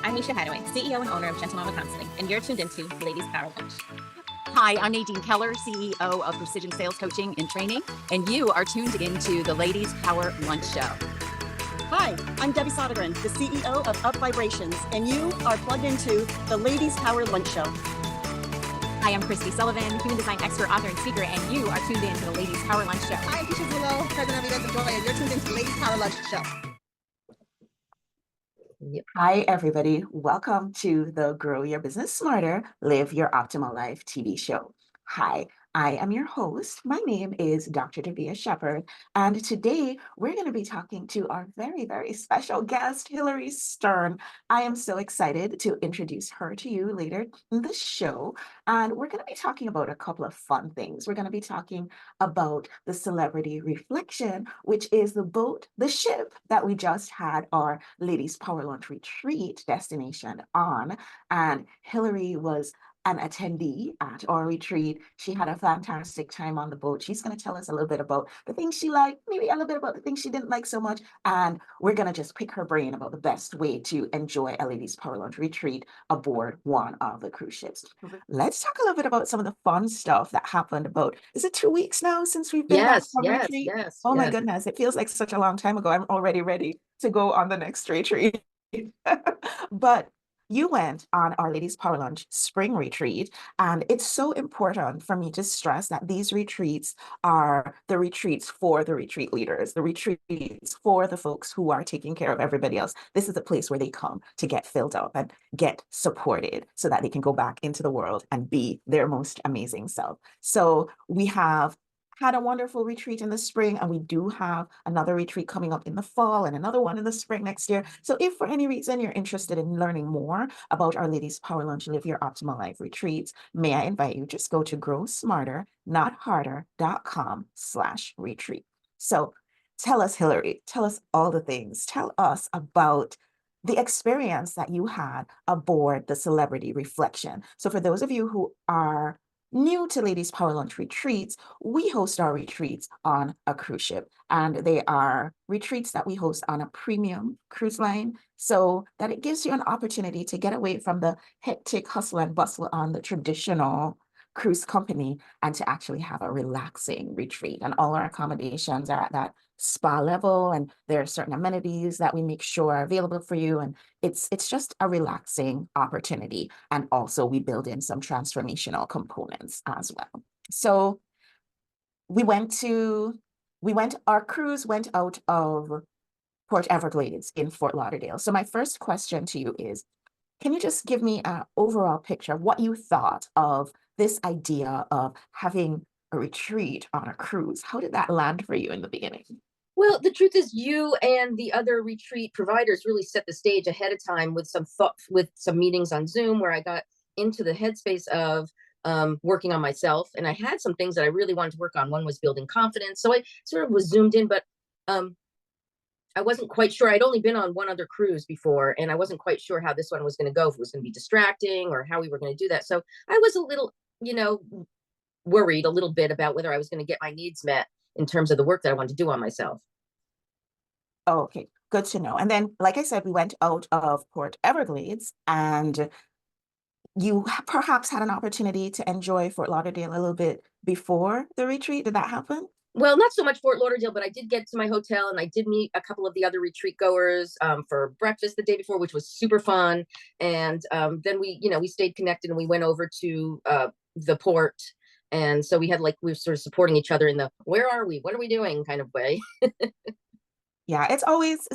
I'm Misha Hadaway, CEO and owner of Gentle Mama Counseling, and you're tuned into Ladies Power Lunch. Hi, I'm Nadine Keller, CEO of Precision Sales Coaching and Training, and you are tuned into the Ladies Power Lunch Show. Hi, I'm Debbie Sodergren, the CEO of Up Vibrations, and you are plugged into the Ladies Power Lunch Show. Hi, I'm Christy Sullivan, human design expert, author, and speaker, and you are tuned in to the Ladies Power Lunch Show. Hi, I'm Keisha Zullo, president of Events of Joy, and you're tuned into the Ladies Power Lunch Show. Hi, everybody. Welcome to the Grow Your Business Smarter, Live Your Optimal Life TV show. Hi, I am your host. My name is Dr. Davia Shepherd, and today we're going to be talking to our very, very special guest, Hillary Stern. I am so excited to introduce her to you later in the show, and we're going to be talking about a couple of fun things. We're going to be talking about the celebrity reflection, which is the ship that we just had our Ladies Power Lunch Retreat destination on, and Hillary was an attendee at our retreat. She had a fantastic time on the boat. She's going to tell us a little bit about the things she liked, maybe a little bit about the things she didn't like so much. And we're going to just pick her brain about the best way to enjoy a Ladies Power Lunch retreat aboard one of the cruise ships. Let's talk a little bit about some of the fun stuff that happened about, is it 2 weeks now since we've been back on retreat? Oh my goodness, it feels like such a long time ago. I'm already ready to go on the next retreat. But you went on our Ladies Power Lunch spring retreat, and it's so important for me to stress that these retreats are the retreats for the retreat leaders, the retreats for the folks who are taking care of everybody else. This is the place where they come to get filled up and get supported so that they can go back into the world and be their most amazing self. So we have had a wonderful retreat in the spring, and we do have another retreat coming up in the fall and another one in the spring next year. So if for any reason you're interested in learning more about our Ladies Power Lunch Live Your Optimal Life retreats, may I invite you, just go to growsmarternotharder.com/retreat. So tell us, Hillary, tell us all the things. Tell us about the experience that you had aboard the Celebrity Reflection. So for those of you who are new to Ladies Power Lunch retreats, we host our retreats on a cruise ship, and they are retreats that we host on a premium cruise line, so that it gives you an opportunity to get away from the hectic hustle and bustle on the traditional cruise company and to actually have a relaxing retreat. And all our accommodations are at that spa level, and there are certain amenities that we make sure are available for you, and it's just a relaxing opportunity. And also we build in some transformational components as well. So our cruise went out of Port Everglades in Fort Lauderdale. So my first question to you is, can you just give me an overall picture of what you thought of this idea of having a retreat on a cruise? How did that land for you in the beginning? Well, the truth is you and the other retreat providers really set the stage ahead of time with some meetings on Zoom, where I got into the headspace of working on myself. And I had some things that I really wanted to work on. One was building confidence. So I sort of was zoomed in, but I wasn't quite sure. I'd only been on one other cruise before, and I wasn't quite sure how this one was going to go, if it was going to be distracting or how we were going to do that. So I was a little, worried a little bit about whether I was going to get my needs met in terms of the work that I wanted to do on myself. Oh, okay, good to know. And then, like I said, we went out of Port Everglades, and you perhaps had an opportunity to enjoy Fort Lauderdale a little bit before the retreat. Did that happen? Well, not so much Fort Lauderdale, but I did get to my hotel, and I did meet a couple of the other retreat goers for breakfast the day before, which was super fun. And then we stayed connected, and we went over to the port. And so we were sort of supporting each other in the, where are we? What are we doing kind of way. Yeah, it's always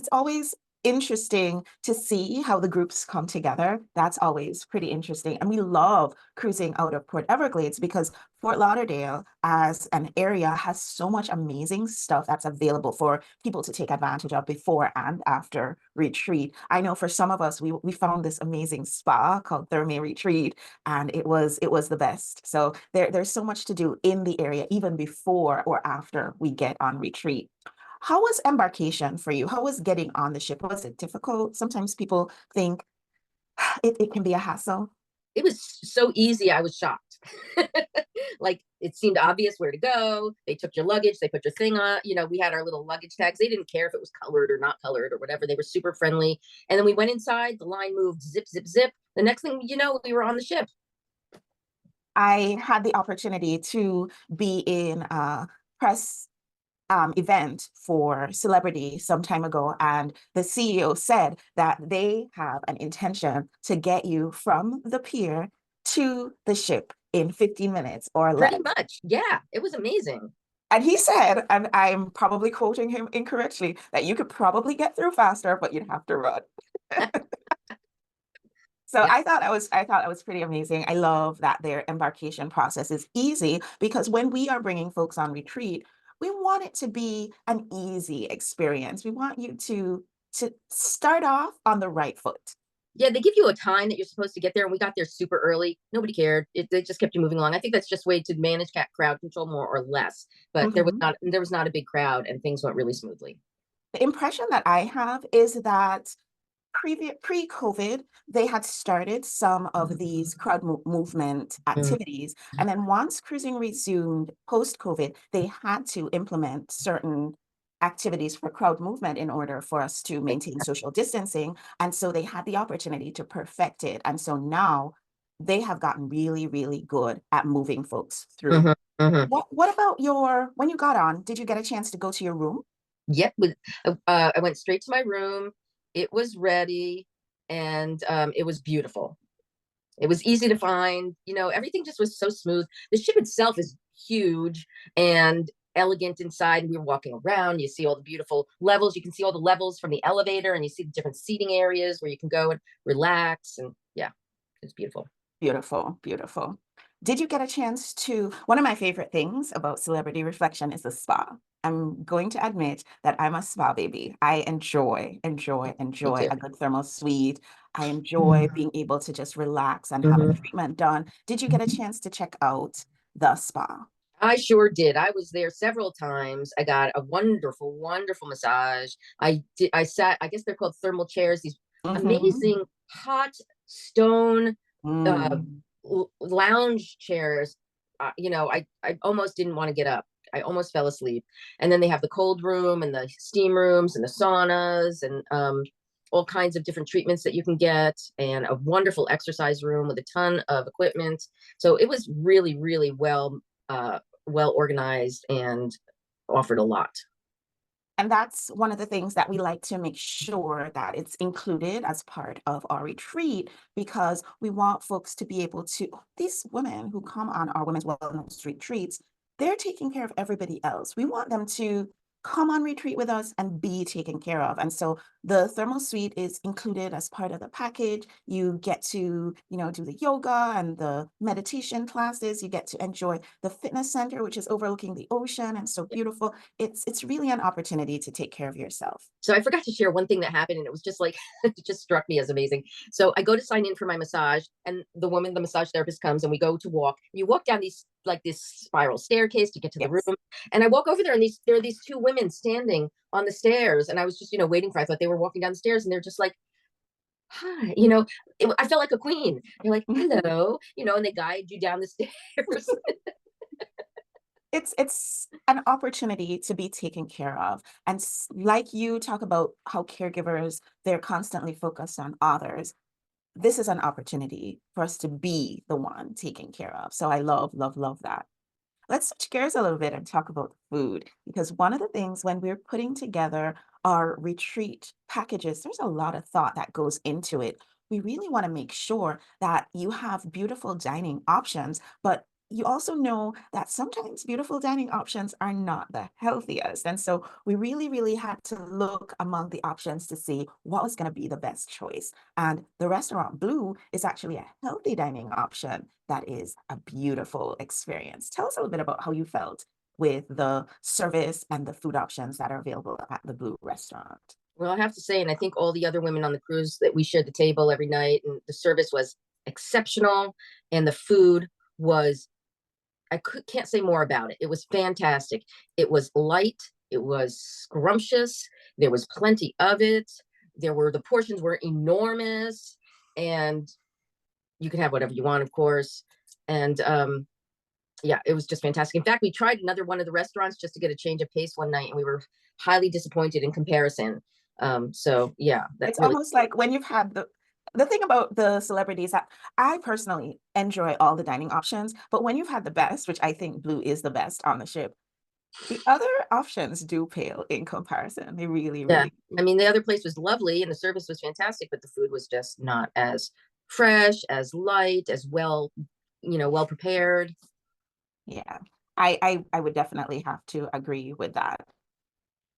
interesting to see how the groups come together. That's always pretty interesting. And we love cruising out of Port Everglades because Fort Lauderdale as an area has so much amazing stuff that's available for people to take advantage of before and after retreat. I know for some of us, we found this amazing spa called Therme Retreat, and it was the best. So there's so much to do in the area, even before or after we get on retreat. How was embarkation for you? How was getting on the ship? Was it difficult? Sometimes people think it can be a hassle. It was so easy. I was shocked. Like it seemed obvious where to go. They took your luggage, they put your thing on. We had our little luggage tags. They didn't care if it was colored or not colored or whatever. They were super friendly. And then we went inside, the line moved, zip, zip, zip. The next thing you know, we were on the ship. I had the opportunity to be in a press event for celebrity some time ago, and the CEO said that they have an intention to get you from the pier to the ship in 15 minutes or less. Pretty much. Yeah, it was amazing. And he said, and I'm probably quoting him incorrectly, that you could probably get through faster, but you'd have to run. So Yep. I thought that was pretty amazing. I love that their embarkation process is easy, because when we are bringing folks on retreat, we want it to be an easy experience. We want you to start off on the right foot. Yeah, they give you a time that you're supposed to get there, and we got there super early. Nobody cared. They just kept you moving along. I think that's just a way to manage crowd control more or less. But there Mhm. was not a big crowd, and things went really smoothly. The impression that I have is that pre-COVID, they had started some of these crowd movement activities. And then once cruising resumed post-COVID, they had to implement certain activities for crowd movement in order for us to maintain social distancing. And so they had the opportunity to perfect it. And so now they have gotten really, really good at moving folks through. Mhm, mhm. What about when you got on, did you get a chance to go to your room? Yep. I went straight to my room. It was ready, and it was beautiful. It was easy to find. Everything just was so smooth. The ship itself is huge and elegant inside. We were walking around. You see all the beautiful levels. You can see all the levels from the elevator, and you see the different seating areas where you can go and relax. And yeah, it's beautiful. Beautiful, beautiful. Did you get a chance to? One of my favorite things about Celebrity Reflection is the spa. I'm going to admit that I'm a spa baby. I enjoy Me too. a good thermal suite. I enjoy being able to just relax and have a Mhm. treatment done. Did you get a chance to check out the spa? I sure did. I was there several times. I got a wonderful, wonderful massage. I sat, I guess they're called thermal chairs, these Mm-hmm. amazing hot stone uh, Mm. lounge chairs. I almost didn't want to get up. I almost fell asleep. And then they have the cold room and the steam rooms and the saunas and all kinds of different treatments that you can get, and a wonderful exercise room with a ton of equipment. So it was really, really well organized and offered a lot. And that's one of the things that we like to make sure that it's included as part of our retreat, because we want folks to be able to, these women who come on our women's wellness retreats, they're taking care of everybody else. We want them to come on retreat with us and be taken care of. And so the thermal suite is included as part of the package. You get to, do the yoga and the meditation classes. You get to enjoy the fitness center, which is overlooking the ocean and so beautiful. It's really an opportunity to take care of yourself. So I forgot to share one thing that happened, and it was just like it just struck me as amazing. So I go to sign in for my massage, and the massage therapist comes, and we go to walk. You walk down this spiral staircase to get to the Yes. room, and I walk over there, and there are these two women standing on the stairs, and I was just waiting for. I thought they were walking down the stairs, and they're just like, "Hi," I felt like a queen. They're like, "Hello," and they guide you down the stairs. It's an opportunity to be taken care of. And like you talk about how caregivers, they're constantly focused on others. This is an opportunity for us to be the one taken care of. So I love, love, love that. Let's switch gears a little bit and talk about food, because one of the things when we're putting together our retreat packages, there's a lot of thought that goes into it. We really want to make sure that you have beautiful dining options, but you also know that sometimes beautiful dining options are not the healthiest. And so we really, really had to look among the options to see what was going to be the best choice. And the Restaurant Blue is actually a healthy dining option that is a beautiful experience. Tell us a little bit about how you felt with the service and the food options that are available at the Blue Restaurant. Well, I have to say, and I think all the other women on the cruise, that we shared the table every night, and the service was exceptional, and the food was, can't say more about it. It was fantastic. It was light. It was scrumptious. There was plenty of it. The portions were enormous, and you can have whatever you want, of course. And Yeah, it was just fantastic. In fact, we tried another one of the restaurants just to get a change of pace one night, and we were highly disappointed in comparison. So yeah, that It's really. almost like when you've had the thing about the celebrities that I personally enjoy all the dining options, but when you've had the best, which I think Blue is the best on the ship, the other options do pale in comparison. They really, Yeah, really. I mean, the other place was lovely and the service was fantastic, but the food was just not as fresh, as light, as well, well prepared. Yeah. I would definitely have to agree with that.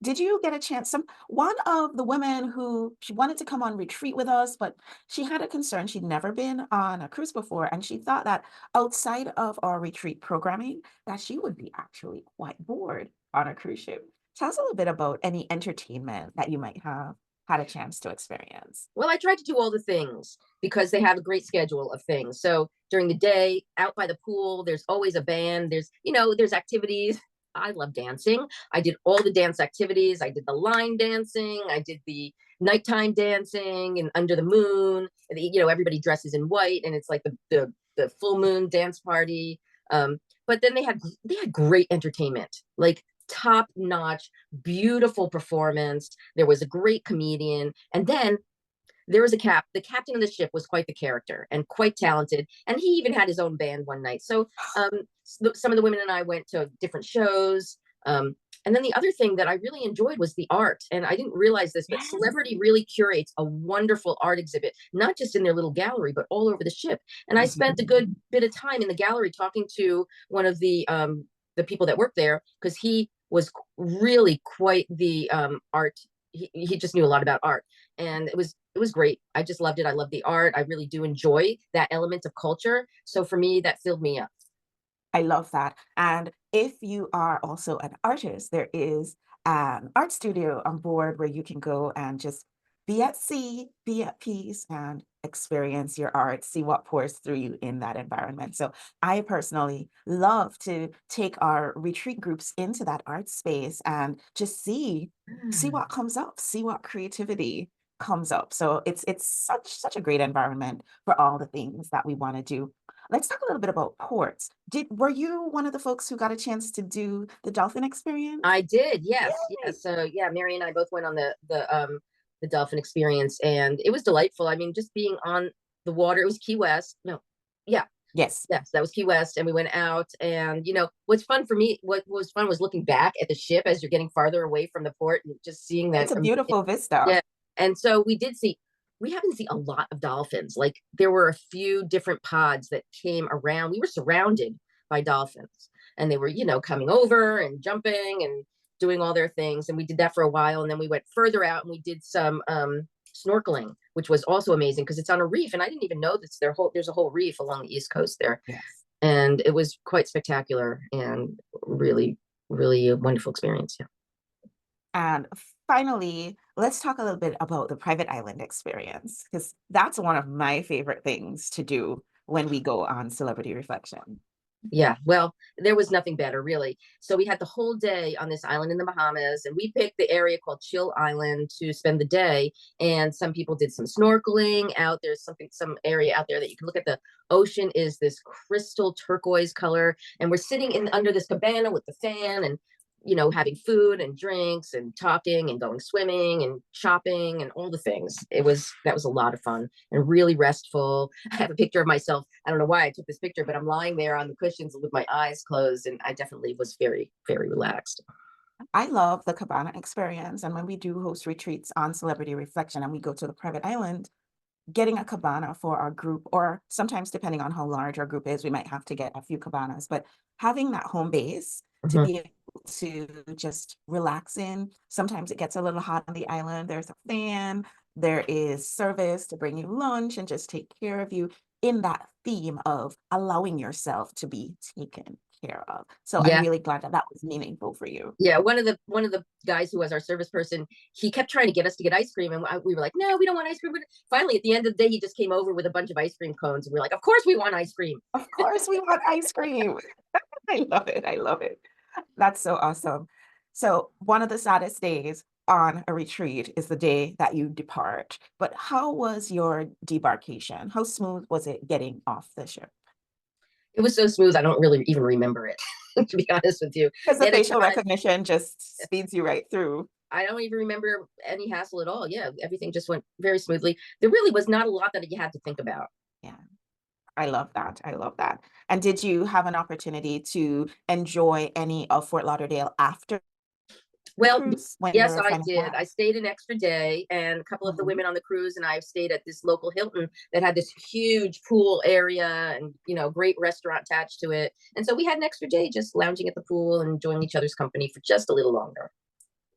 Did you get a chance? One of the women who she wanted to come on retreat with us, but she had a concern. She'd never been on a cruise before, and she thought that outside of our retreat programming, that she would be actually quite bored on a cruise ship. Tell us a little bit about any entertainment that you might have had a chance to experience. Well, I tried to do all the things because they have a great schedule of things. So during the day, out by the pool, there's always a band. There's activities. I love dancing. I did all the dance activities. I did the line dancing. I did the nighttime dancing and under the moon. Everybody dresses in white, and it's like the full moon dance party. But then they had great entertainment, like top notch, beautiful performance. There was a great comedian, and then there was the captain of the ship was quite the character and quite talented, and he even had his own band one night. So some of the women and I went to different shows. And then the other thing that I really enjoyed was the art, and I didn't realize this, but Yes. Celebrity really curates a wonderful art exhibit, not just in their little gallery but all over the ship. And I spent a good bit of time in the gallery talking to one of the people that worked there, because he was really quite the art. He just knew a lot about art, and it was great. I just loved it. I love the art. I really do enjoy that element of culture. So for me, that filled me up. I love that. And if you are also an artist, there is an art studio on board where you can go and just be at sea, be at peace, and experience your art, see what pours through you in that environment. So I personally love to take our retreat groups into that art space and just see what comes up, see what creativity comes up. So it's such a great environment for all the things that we want to do. Let's talk a little bit about ports. Were you one of the folks who got a chance to do the dolphin experience? I did, yes, Yay! yes. So yeah, Mary and I both went on the dolphin experience, and it was delightful. I mean, just being on the water. It was Key West. No, yeah, Yes, yes, that was Key West, and we went out. And what's fun for me, what was fun was looking back at the ship as you're getting farther away from the port and just seeing that. it's a beautiful vista. Yeah. And so we haven't seen a lot of dolphins. Like, there were a few different pods that came around. We were surrounded by dolphins, and they were, coming over and jumping and doing all their things. And we did that for a while. And then we went further out and we did some snorkeling, which was also amazing because it's on a reef. And I didn't even know there's a whole reef along the East Coast there. Yes. And it was quite spectacular and really, really a wonderful experience. Yeah. And finally, let's talk a little bit about the private island experience, because that's one of my favorite things to do when we go on Celebrity Reflection. Yeah, well, there was nothing better, really. So we had the whole day on this island in the Bahamas, and we picked the area called Chill Island to spend the day. And some people did some snorkeling out. There's some area out there that you can look at. The ocean is this crystal turquoise color, and we're sitting under this cabana with the fan, and having food and drinks and talking and going swimming and shopping and all the things. That was a lot of fun and really restful. I have a picture of myself. I don't know why I took this picture, but I'm lying there on the cushions with my eyes closed, and I definitely was very, very relaxed. I love the cabana experience. And when we do host retreats on Celebrity Reflection and we go to the private island, getting a cabana for our group, or sometimes depending on how large our group is, we might have to get a few cabanas, but having that home base to be able to just relax in. Sometimes it gets a little hot on the island. There's a fan, there is service to bring you lunch and just take care of you in that theme of allowing yourself to be taken care of. So I'm Yeah. really glad that was meaningful for you. Yeah, one of the guys who was our service person, he kept trying to get us to get ice cream, and we were like, no, we don't want ice cream. Finally, at the end of the day, he just came over with a bunch of ice cream cones, and we are like, of course we want ice cream. Of course, we want ice cream. I love it. I love it. That's so awesome. So, one of the saddest days on a retreat is the day that you depart. But how was your debarkation? How smooth was it getting off the ship? It was so smooth, I don't really even remember it, to be honest with you. Because the At a facial time, recognition just speeds you right through. I don't even remember any hassle at all. Yeah, everything just went very smoothly. There really was not a lot that you had to think about. Yeah. I love that. I love that. And did you have an opportunity to enjoy any of Fort Lauderdale after the Well, cruise when you yes, were I signing did. back? I stayed an extra day, and a couple of the Mhm. women on the cruise and I stayed at this local Hilton that had this huge pool area and, great restaurant attached to it. And so we had an extra day just lounging at the pool and enjoying each other's company for just a little longer.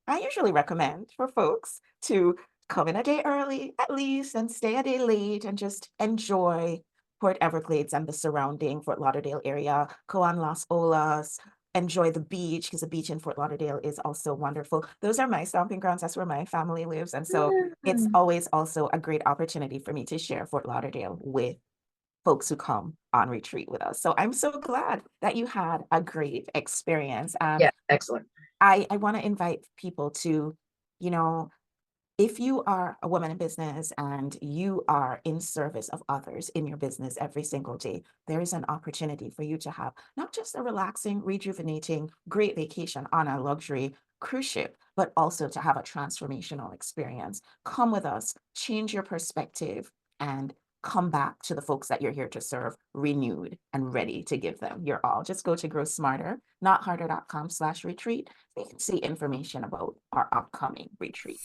I usually recommend for folks to come in a day early at least and stay a day late and just enjoy Port Everglades and the surrounding Fort Lauderdale area, go on Las Olas, enjoy the beach because the beach in Fort Lauderdale is also wonderful. Those are my stomping grounds. That's where my family lives. And so it's Mm. always also a great opportunity for me to share Fort Lauderdale with folks who come on retreat with us. So I'm so glad that you had a great experience. And Yeah, excellent. I want to invite people to, you know, if you are a woman in business and you are in service of others in your business every single day, there is an opportunity for you to have not just a relaxing, rejuvenating, great vacation on a luxury cruise ship, but also to have a transformational experience. Come with us, change your perspective, and come back to the folks that you're here to serve renewed and ready to give them your all. Just go to growsmarter.notharder.com/retreat. You can see information about our upcoming retreat.